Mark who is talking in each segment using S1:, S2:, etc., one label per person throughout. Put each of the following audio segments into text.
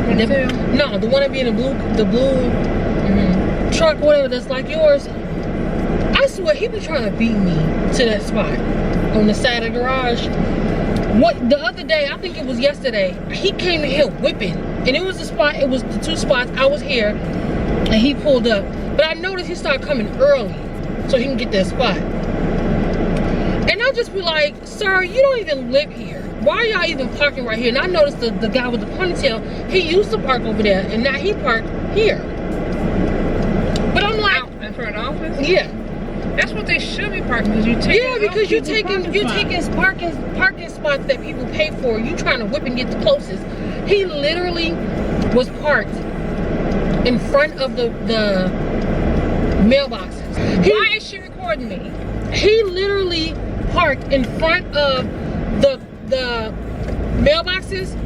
S1: No, the one that be in the blue truck, whatever, that's like yours. I swear he be trying to beat me to that spot on the side of the garage. What the other day, I think it was yesterday, he came in here whipping, and it was the spot. It was the two spots. I was here, and he pulled up. But I noticed he started coming early, so he can get that spot. And I'll just be like, sir, you don't even live here. Why are y'all even parking right here? And I noticed the guy with the ponytail, he used to park over there, and now he parked here. But I'm like,
S2: out in front of the office?
S1: Yeah.
S2: That's what they should be parking, because you're taking
S1: you're taking parking spots that people pay for. You trying to whip and get the closest. He literally was parked in front of the mailboxes.
S2: Why is she recording me?
S1: He literally parked in front of the mailboxes,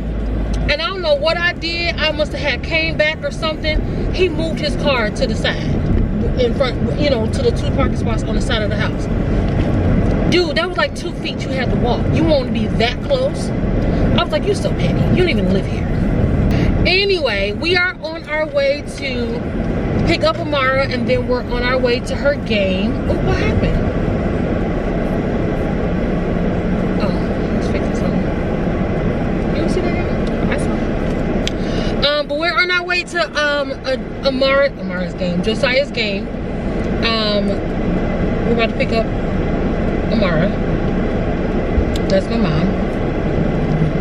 S1: and I don't know what I did. I must have came back or something. He moved his car to the side, in front, you know, to the two parking spots on the side of the house. Dude, that was like 2 feet you had to walk. You want to be that close? I was like, you're so petty. You don't even live here. Anyway, we are on our way to pick up Amara, and then we're on our way to her game. Oh, what happened? But we're on our way to Amara's game, Josiah's game. We're about to pick up Amara. That's my mom.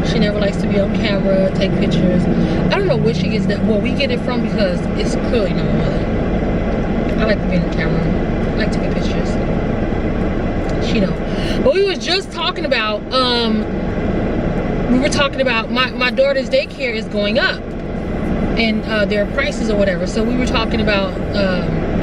S1: She never likes to be on camera, take pictures. I don't know where she gets that. Well, we get it from because it's clearly not my mother. I like to be on the camera. I like taking pictures. She know. But we was just talking about my daughter's daycare is going up, and their prices or whatever. So we were talking about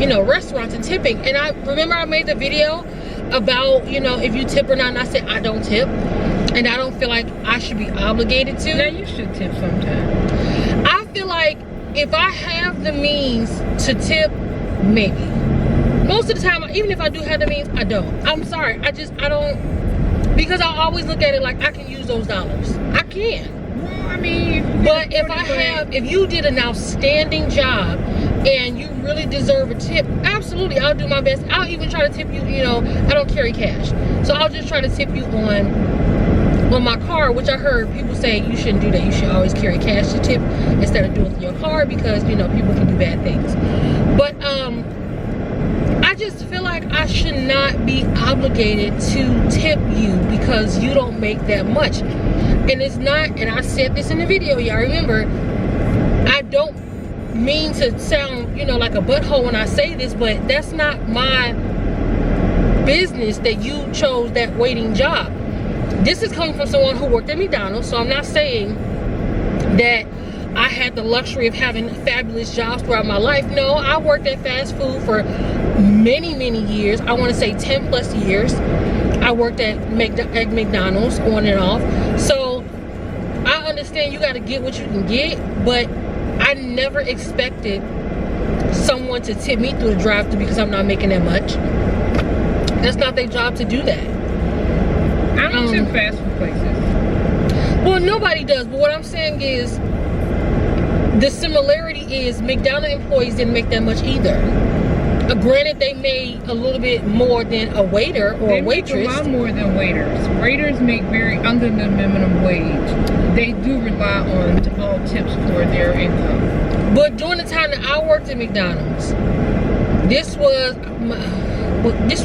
S1: you know, restaurants and tipping, and I remember I made the video about, you know, if you tip or not, and I said I don't tip, and I don't feel like I should be obligated to.
S2: Now you should tip sometime.
S1: I feel like if I have the means to tip, maybe. Most of the time, even if I do have the means, I don't. I'm sorry, I don't, because I always look at it like I can use those dollars. I can.
S2: Well, I mean,
S1: but if you did an outstanding job and you really deserve a tip, absolutely, I'll do my best. I'll even try to tip you, you know, I don't carry cash. So I'll just try to tip you on my card, which I heard people say you shouldn't do that. You should always carry cash to tip instead of doing it with your card, because, you know, people can do bad things. But I just feel like I should not be obligated to tip you because you don't make that much. And it's not, and I said this in the video, y'all remember, I don't mean to sound, you know, like a butthole when I say this, but that's not my business that you chose that waiting job. This is coming from someone who worked at McDonald's, so I'm not saying that I had the luxury of having fabulous jobs throughout my life. No, I worked at fast food for many years. I want to say 10 plus years. I worked at McDonald's on and off. So I understand you got to get what you can get, but I never expected someone to tip me through the drive-thru because I'm not making that much. That's not their job to do that.
S2: I don't tip fast food places.
S1: Well, nobody does, but what I'm saying is the similarity is McDonald's employees didn't make that much either. Granted, they made a little bit more than a waiter or a waitress.
S2: They make a lot more than waiters. Waiters make very under the minimum wage. They do rely on all tips for their income.
S1: But during the time that I worked at McDonald's, this was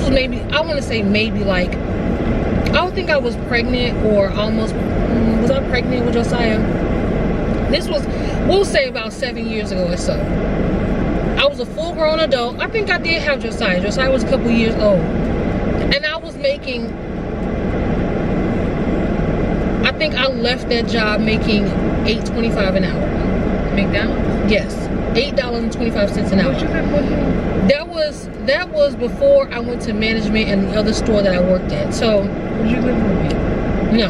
S1: maybe, I want to say maybe like, I don't think I was pregnant or almost, was I pregnant with Josiah? This was, we'll say about 7 years ago or so. I was a full-grown adult. I think I did have Josiah. Josiah was a couple years old. And I was making, I think I left that job making $8.25 an hour.
S2: McDonald's?
S1: Yes. $8.25 an hour. That was before I went to management and the other store that I worked at. So,
S2: was you living with me?
S1: No.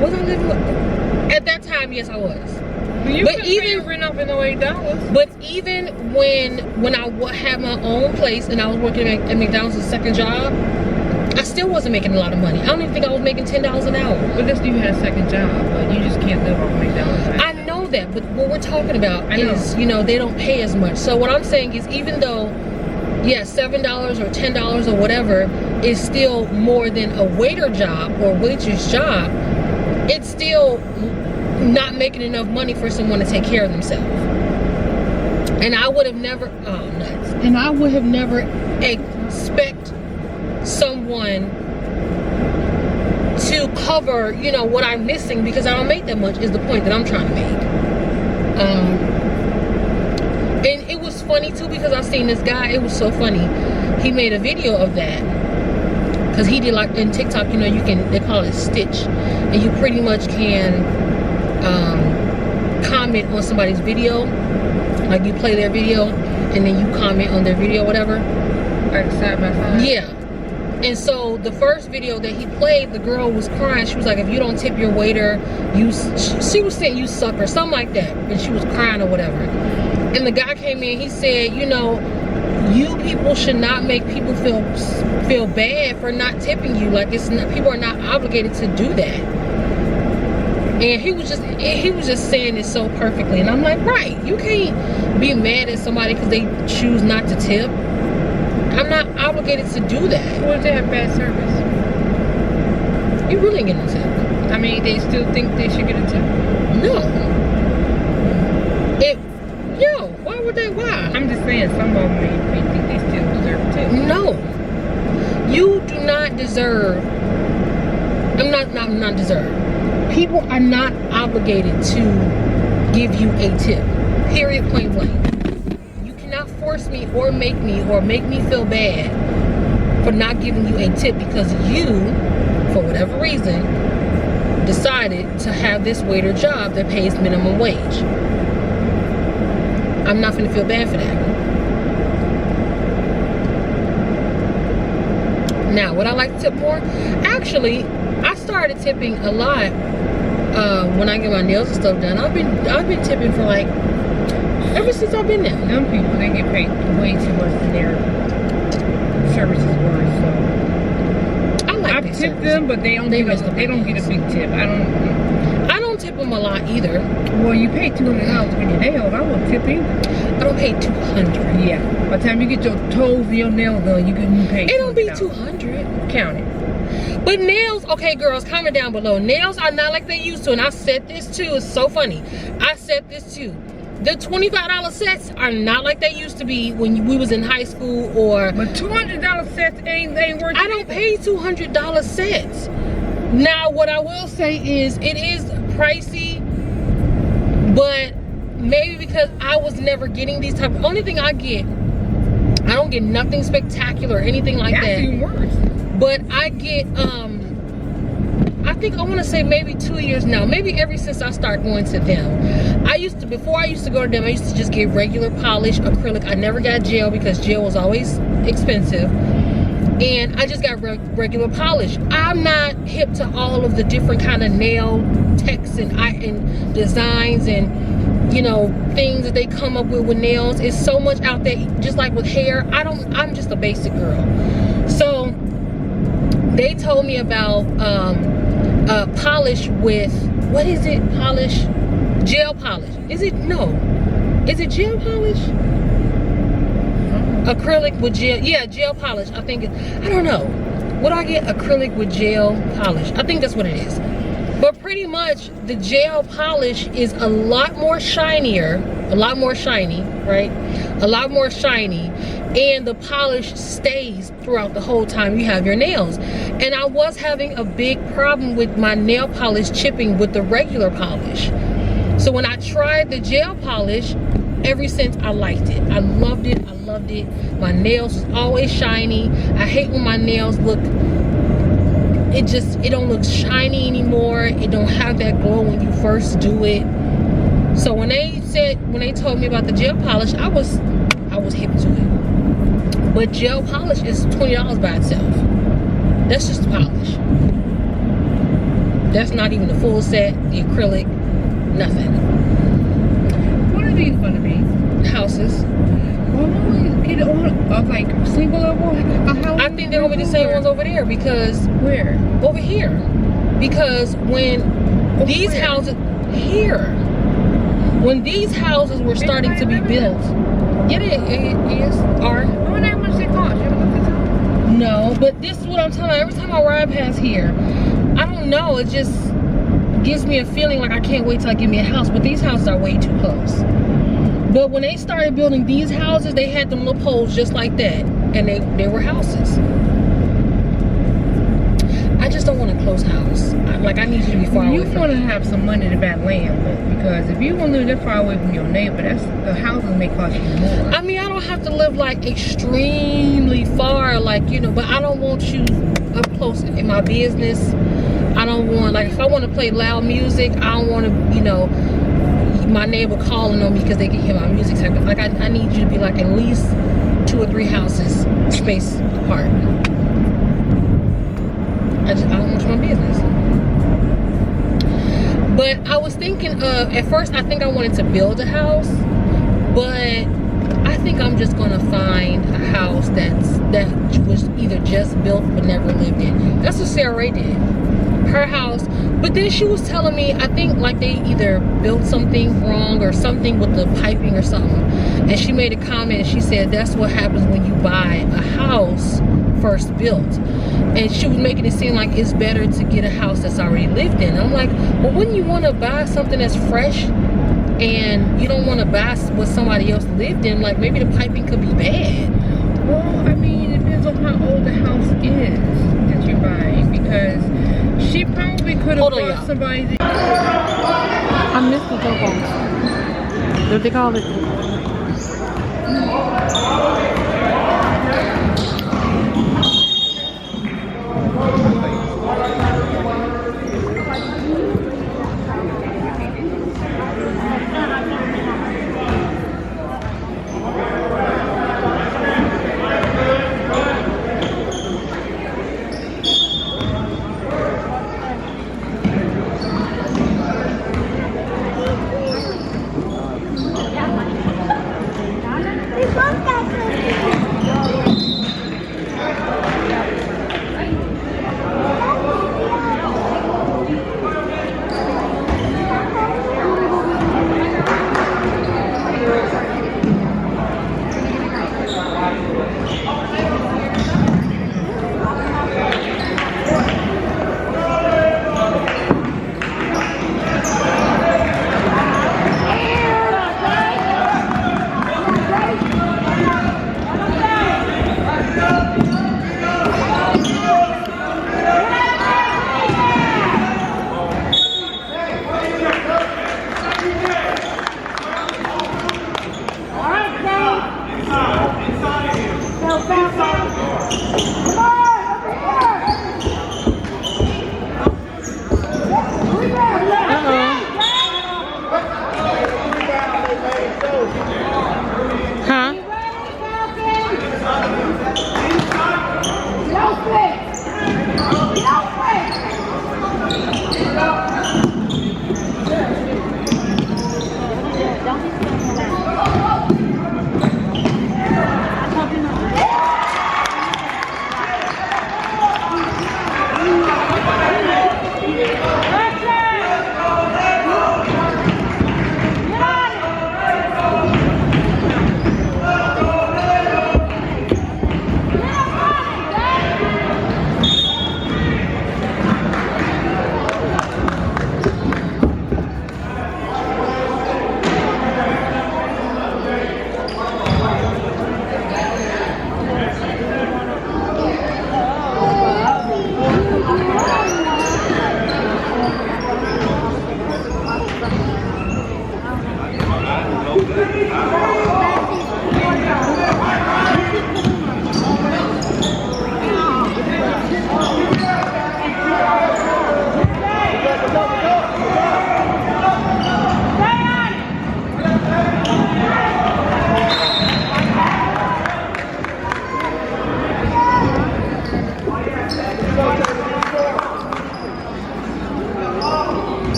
S1: Was I living with? At that time, yes, I was.
S2: But even rent up in $8.
S1: But even when I had my own place and I was working at McDonald's, the second job, I still wasn't making a lot of money. I don't even think I was making $10 an hour.
S2: But that's you had a second job, but you just can't live off McDonald's.
S1: I know that, but what we're talking about is, you know, they don't pay as much. So what I'm saying is, even though, yeah, $7 or $10 or whatever is still more than a waiter job or waitress job, it's still not making enough money for someone to take care of themselves. And I would have never, oh nuts. And I would have never expect someone to cover, you know, what I'm missing because I don't make that much is the point that I'm trying to make. And it was funny too because I seen this guy, it was so funny. He made a video of that. Cause he did like in TikTok, you know, you can, they call it Stitch. And you pretty much can comment on somebody's video. Like you play their video and then you comment on their video, whatever.
S2: Like side by side?
S1: Yeah. And so the first video that he played, the girl was crying. She was like, if you don't tip your waiter, she was saying you suck or something like that. And she was crying or whatever. And the guy came in, he said, you know, you people should not make people feel bad for not tipping you. Like it's not, people are not obligated to do that. And he was just saying it so perfectly. And I'm like, right, you can't be mad at somebody because they choose not to tip. I'm not obligated to do that.
S2: What if they have bad service?
S1: You really ain't getting a tip.
S2: I mean, they still think they should get a tip?
S1: No. Why would they? Why?
S2: I'm just saying, some of them may think they still deserve a tip.
S1: No. You do not deserve. I'm not deserve. People are not obligated to give you a tip. Period, point blank. You cannot force me or make me feel bad for not giving you a tip because you, for whatever reason, decided to have this waiter job that pays minimum wage. I'm not gonna feel bad for that. Now, would I like to tip more? Actually, I started tipping a lot when I get my nails and stuff done. I've been tipping for like ever since I've been there.
S2: Some people, they get paid way too much than their services worth. So I've tipped them, but they don't get a big tip. I don't
S1: tip them a lot either.
S2: Well, you pay $200 for your nails. I won't tip either.
S1: I don't pay $200.
S2: Yeah. By the time you get your toes and your nails done, you pay.
S1: It don't be $200.
S2: Count it.
S1: But nails, okay, girls, comment down below. Nails are not like they used to, and I said this too. It's so funny. I said this too. The $25 sets are not like they used to be when we was in high school or.
S2: But $200 sets ain't worth.
S1: I don't pay $200 sets. Now, what I will say is it is pricey, but maybe because I was never getting these type. Only thing I don't get nothing spectacular or anything like that.
S2: That's even worse.
S1: But I get I think I want to say maybe 2 years now, maybe ever since I started going to them. Before I used to go to them, I used to just get regular polish, acrylic. I never got gel because gel was always expensive. And I just got regular polish. I'm not hip to all of the different kind of nail techs and designs and, you know, things that they come up with nails. It's so much out there, just like with hair. I'm just a basic girl. So they told me about polish with, what is it? Polish, gel polish. Is it gel polish? Acrylic with gel, yeah, gel polish. I think I don't know. Would I get acrylic with gel polish? I think that's what it is. But pretty much the gel polish is a lot more shinier, a lot more shiny, right? A lot more shiny, and the polish stays throughout the whole time you have your nails. And I was having a big problem with my nail polish chipping with the regular polish. So when I tried the gel polish, ever since I liked it. I loved it. I loved it. My nails was always shiny. I hate when my nails look, it don't look shiny anymore. It don't have that glow when you first do it. So when they told me about the gel polish, I was hip to it. But gel polish is $20 by itself. That's just the polish. That's not even the full set, the acrylic, nothing.
S2: What are these gonna be?
S1: Houses.
S2: Get it on like single level.
S1: I think they're gonna be the same ones over there because
S2: where?
S1: Over here. Because when these houses here, when these houses were starting to be built, yeah, it is. Are.
S2: I wonder how much they cost. You ever looked at that?
S1: No, but this is what I'm telling you. Every time I ride past here, I don't know. It just gives me a feeling like I can't wait till I get me a house. But these houses are way too close. But when they started building these houses, they had them little poles just like that, and they were houses. I just don't want a close house. I need you to be far away from me.
S2: You want to have some money to buy land with, because if you want to live that far away from your neighbor, the houses may cost you more.
S1: I mean, I don't have to live like extremely far, like, you know, but I don't want you up close in my business. I don't want, like, if I want to play loud music, I don't want to, you know, my neighbor calling on me because they can hear my music. Like, I need you to be like at least 2 or 3 houses space apart. I don't want my business. But I was thinking of, at first I think I wanted to build a house, but I think I'm just gonna find a house that was either just built but never lived in. That's what Sarah Ray did. Her house, but then she was telling me, I think like they either built something wrong or something with the piping or something, and she made a comment and she said that's what happens when you buy a house first built. And she was making it seem like it's better to get a house that's already lived in. I'm like, well, wouldn't you want to buy something that's fresh and you don't want to buy what somebody else lived in? Like, maybe the piping could be bad.
S2: Well, I mean, it depends on how old the house is that you're buying, because she probably could have bought somebody that...
S1: I missed the telephone. What they call it?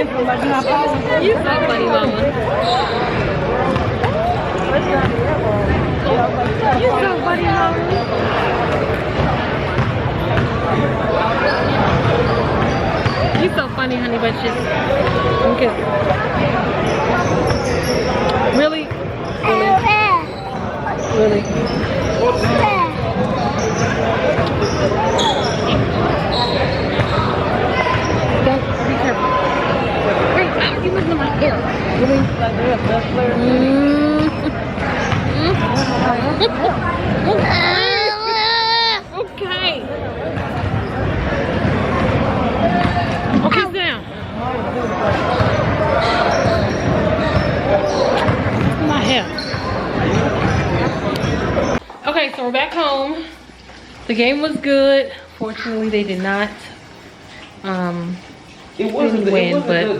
S1: You so funny, mama. You so funny, mama. You so funny, honey bunches. Okay. Really? Really? Don't be careful. Wait, you looking at my hair. Really? Okay. Okay, sit down. My hair. Okay, so we're back home. The game was good. Fortunately, they did not
S3: It was a good game, though.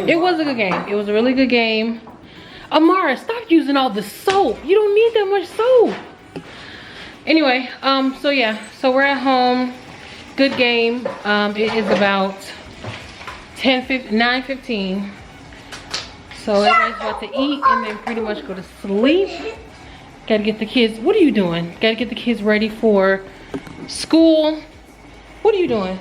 S1: It was a good game. It was a really good game. Amara, stop using all the soap. You don't need that much soap. Anyway, so yeah, so we're at home. Good game. It is about 9:15. So everybody's about to eat and then pretty much go to sleep. Gotta get the kids, what are you doing? Gotta get the kids ready for school. What are you doing?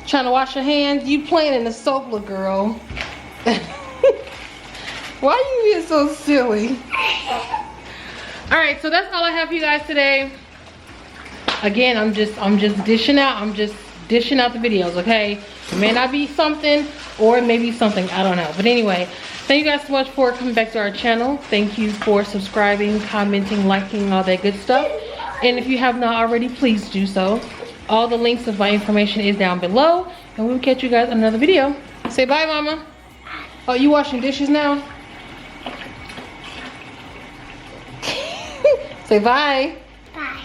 S1: Trying to wash your hands? You playing in the soap, little girl. Why are you being so silly? Alright, so that's all I have for you guys today. Again, I'm just dishing out. I'm just dishing out the videos, okay? It may not be something, or it may be something, I don't know. But anyway, thank you guys so much for coming back to our channel. Thank you for subscribing, commenting, liking, all that good stuff. And if you have not already, please do so. All the links of my information is down below. And we'll catch you guys in another video. Say bye, mama. Oh, you washing dishes now? Say bye.
S4: Bye.